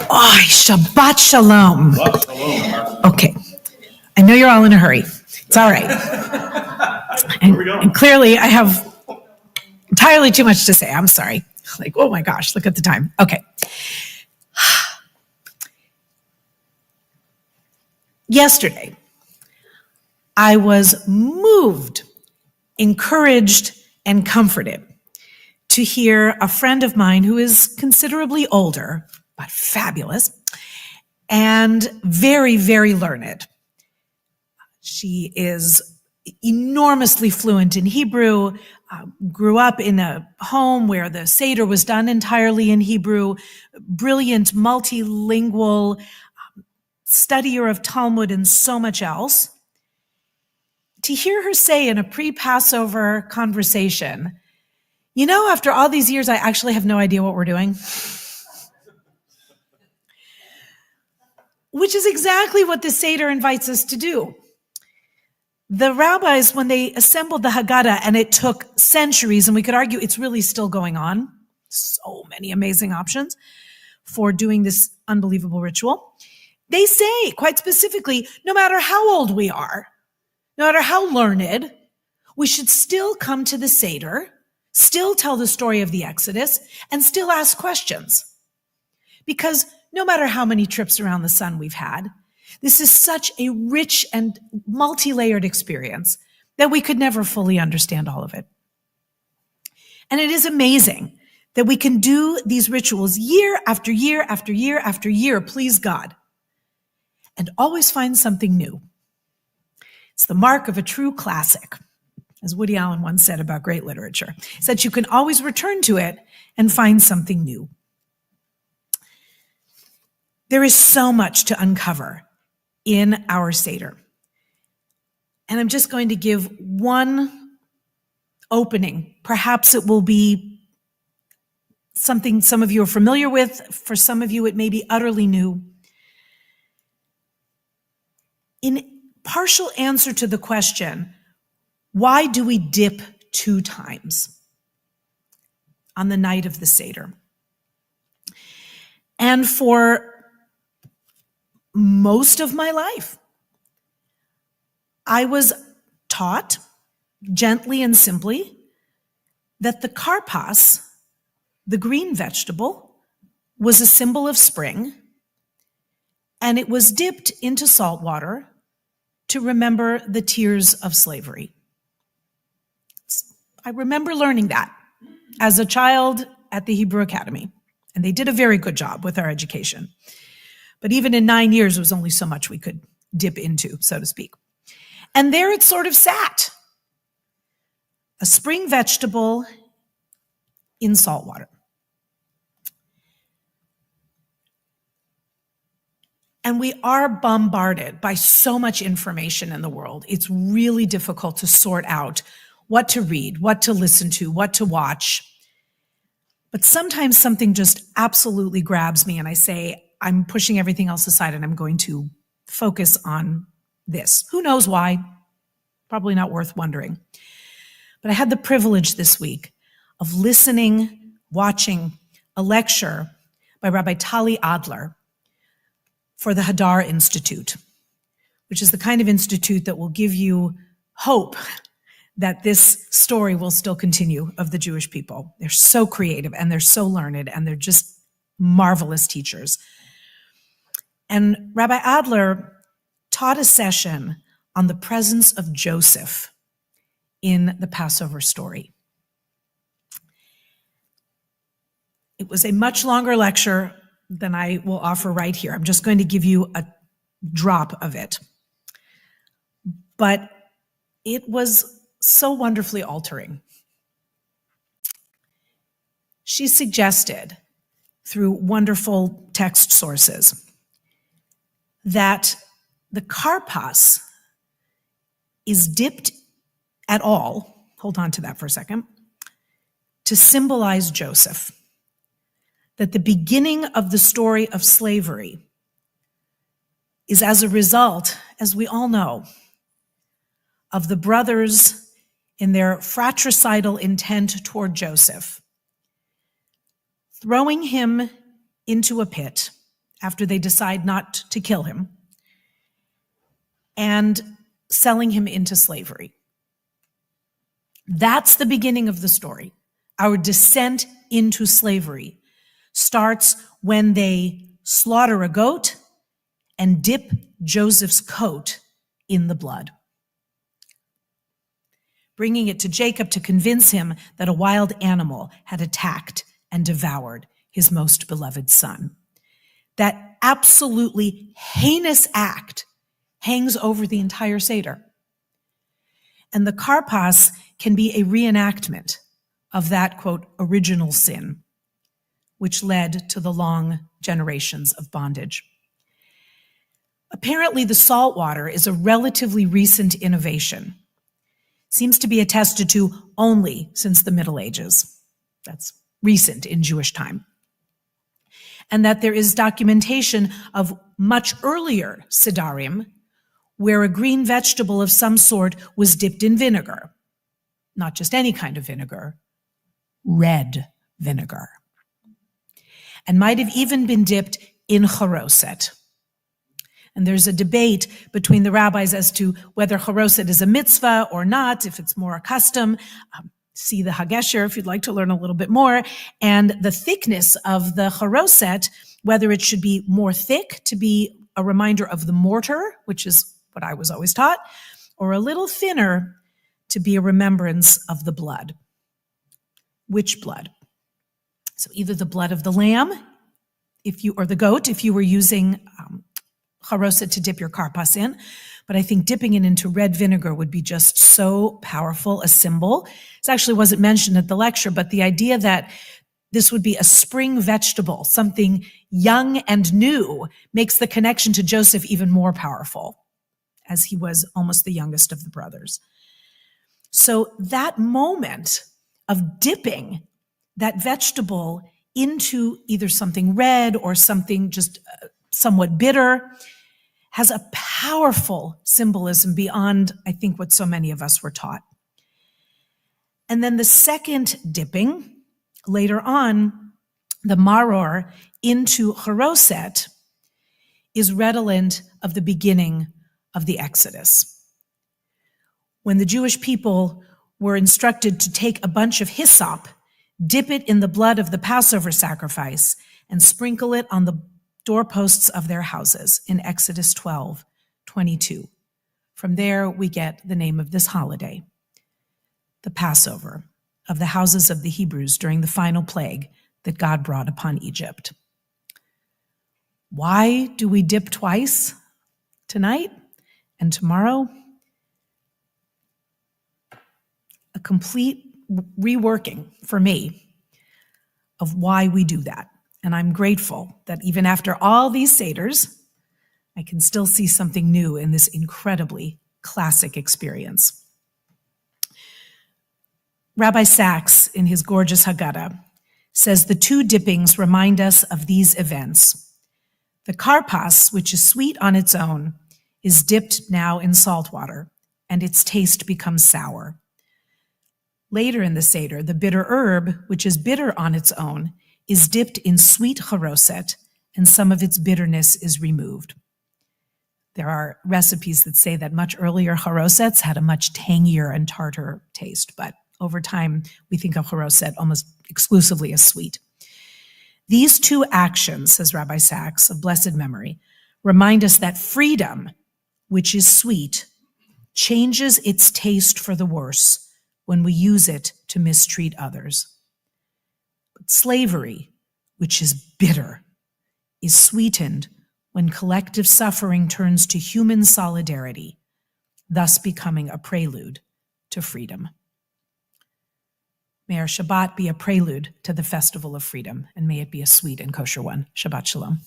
Oh, Shabbat Shalom. Shabbat shalom. Okay. I know you're all in a hurry. It's all right. Where are we going? And clearly I have entirely too much to say. I'm sorry. Like, oh my gosh, look at the time. Okay. Yesterday, I was moved, encouraged, and comforted to hear a friend of mine who is considerably older, but fabulous, and very, very learned. She is enormously fluent in Hebrew, grew up in a home where the Seder was done entirely in Hebrew, brilliant, multilingual, studier of Talmud and so much else. To hear her say in a pre-Passover conversation, you know, after all these years, I actually have no idea what we're doing. Which is exactly what the Seder invites us to do. The rabbis, when they assembled the Haggadah, and it took centuries, and we could argue it's really still going on, so many amazing options for doing this unbelievable ritual. They say, quite specifically, no matter how old we are, no matter how learned, we should still come to the Seder, still tell the story of the Exodus, and still ask questions. Because no matter how many trips around the sun we've had, this is such a rich and multi-layered experience that we could never fully understand all of it. And it is amazing that we can do these rituals year after year after year after year, please God, and always find something new. It's the mark of a true classic, as Woody Allen once said about great literature. He said you can always return to it and find something new. There is so much to uncover in our Seder. And I'm just going to give one opening. Perhaps it will be something some of you are familiar with. For some of you, it may be utterly new. In partial answer to the question, why do we dip 2 times on the night of the Seder? And for most of my life, I was taught gently and simply that the karpas, the green vegetable, was a symbol of spring, and it was dipped into salt water to remember the tears of slavery. I remember learning that as a child at the Hebrew Academy, and they did a very good job with our education. But even in 9 years, there was only so much we could dip into, so to speak. And there it sort of sat, a spring vegetable in salt water. And we are bombarded by so much information in the world. It's really difficult to sort out what to read, what to listen to, what to watch. But sometimes something just absolutely grabs me and I say, I'm pushing everything else aside and I'm going to focus on this. Who knows why? Probably not worth wondering. But I had the privilege this week of listening, watching a lecture by Rabbi Tali Adler for the Hadar Institute, which is the kind of institute that will give you hope that this story will still continue of the Jewish people. They're so creative and they're so learned and they're just marvelous teachers. And Rabbi Adler taught a session on the presence of Joseph in the Passover story. It was a much longer lecture than I will offer right here. I'm just going to give you a drop of it. But it was so wonderfully altering. She suggested, through wonderful text sources, that the karpas is dipped at all, hold on to that for a second, to symbolize Joseph. That the beginning of the story of slavery is as a result, as we all know, of the brothers in their fratricidal intent toward Joseph, throwing him into a pit after they decide not to kill him, and selling him into slavery. That's the beginning of the story. Our descent into slavery starts when they slaughter a goat and dip Joseph's coat in the blood, bringing it to Jacob to convince him that a wild animal had attacked and devoured his most beloved son. That absolutely heinous act hangs over the entire Seder. And the karpas can be a reenactment of that, quote, original sin, which led to the long generations of bondage. Apparently, the salt water is a relatively recent innovation. Seems to be attested to only since the Middle Ages. That's recent in Jewish time. And that there is documentation of much earlier Sidarim where a green vegetable of some sort was dipped in vinegar. Not just any kind of vinegar, red vinegar. And might have even been dipped in charoset. And there's a debate between the rabbis as to whether charoset is a mitzvah or not, if it's more a custom. See the Hagesher if you'd like to learn a little bit more. And the thickness of the charoset, whether it should be more thick to be a reminder of the mortar, which is what I was always taught, or a little thinner to be a remembrance of the blood. Which blood? So either the blood of the lamb, or the goat, if you were using charoset to dip your karpas in. But I think dipping it into red vinegar would be just so powerful a symbol. This actually wasn't mentioned at the lecture, but the idea that this would be a spring vegetable, something young and new, makes the connection to Joseph even more powerful, as he was almost the youngest of the brothers. So that moment of dipping that vegetable into either something red or something just somewhat bitter has a powerful symbolism beyond, I think, what so many of us were taught. And then the second dipping, later on, the maror into charoset, is redolent of the beginning of the Exodus. When the Jewish people were instructed to take a bunch of hyssop, dip it in the blood of the Passover sacrifice, and sprinkle it on the doorposts of their houses in Exodus 12:22. From there, we get the name of this holiday, the Passover of the houses of the Hebrews during the final plague that God brought upon Egypt. Why do we dip twice tonight and tomorrow? A complete reworking for me of why we do that. And I'm grateful that even after all these Seders, I can still see something new in this incredibly classic experience. Rabbi Sachs, in his gorgeous Haggadah, says the two dippings remind us of these events. The karpas, which is sweet on its own, is dipped now in salt water, and its taste becomes sour. Later in the Seder, the bitter herb, which is bitter on its own, is dipped in sweet charoset, and some of its bitterness is removed. There are recipes that say that much earlier charosets had a much tangier and tartar taste, but over time, we think of charoset almost exclusively as sweet. These two actions, says Rabbi Sachs, of blessed memory, remind us that freedom, which is sweet, changes its taste for the worse when we use it to mistreat others. But slavery, which is bitter, is sweetened when collective suffering turns to human solidarity, thus becoming a prelude to freedom. May our Shabbat be a prelude to the festival of freedom, and may it be a sweet and kosher one. Shabbat shalom.